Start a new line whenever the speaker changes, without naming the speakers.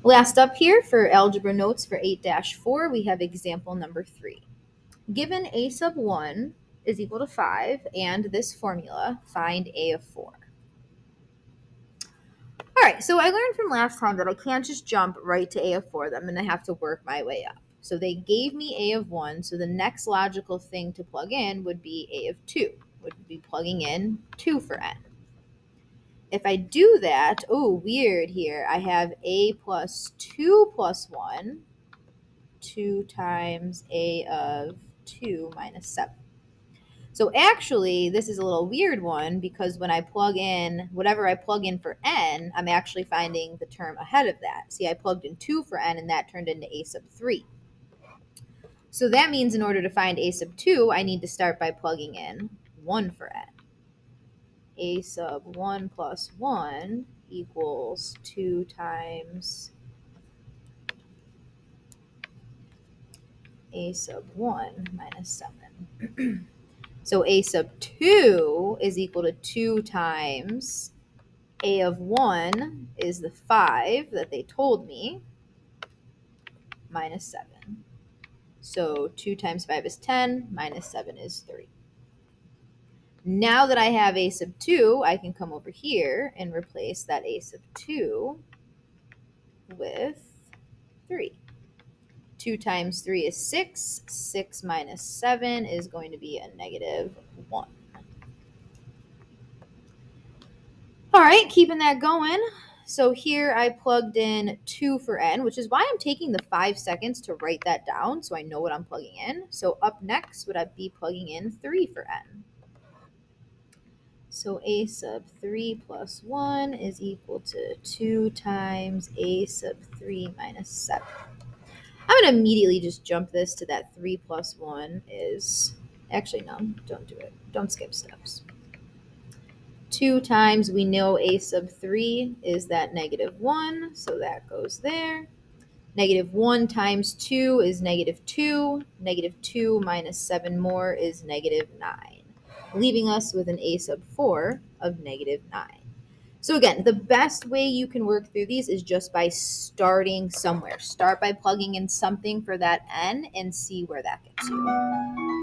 Last up here for algebra notes for 8-4, we have example number 3. Given a sub 1 is equal to 5 and this formula, find a of 4. All right, so I learned from last time that I can't just jump right to a of 4. I'm going to have to work my way up. So they gave me a of 1, so the next logical thing to plug in would be a of 2, would be plugging in 2 for n. If I do that, oh, weird here. I have a plus 2 plus 1, 2 times a of 2 minus 7. So actually, this is a little weird one because when I plug in, whatever I plug in for n, I'm actually finding the term ahead of that. See, I plugged in 2 for n and that turned into a sub 3. So that means in order to find a sub 2, I need to start by plugging in 1 for n. A sub 1 plus 1 equals 2 times a sub 1 minus 7. So a sub 2 is equal to 2 times a of 1 is the 5 that they told me, minus 7. So 2 times 5 is 10, minus 7 is 3. Now that I have a sub 2, I can come over here and replace that a sub 2 with 3. 2 times 3 is 6. 6 minus 7 is going to be a negative 1. All right, keeping that going. So here I plugged in 2 for n, which is why I'm taking the 5 seconds to write that down so I know what I'm plugging in. So up next, would I be plugging in 3 for n? So a sub 3 plus 1 is equal to 2 times a sub 3 minus 7. I'm going to immediately just jump this to that 3 plus 1 is, actually no, don't do it. Don't skip steps. 2 times, we know a sub 3 is that negative 1, so that goes there. Negative 1 times 2 is negative 2. Negative 2 minus 7 more is negative 9, leaving us with an a sub 4 of negative 9. So again, the best way you can work through these is just by starting somewhere. Start by plugging in something for that n and see where that gets you.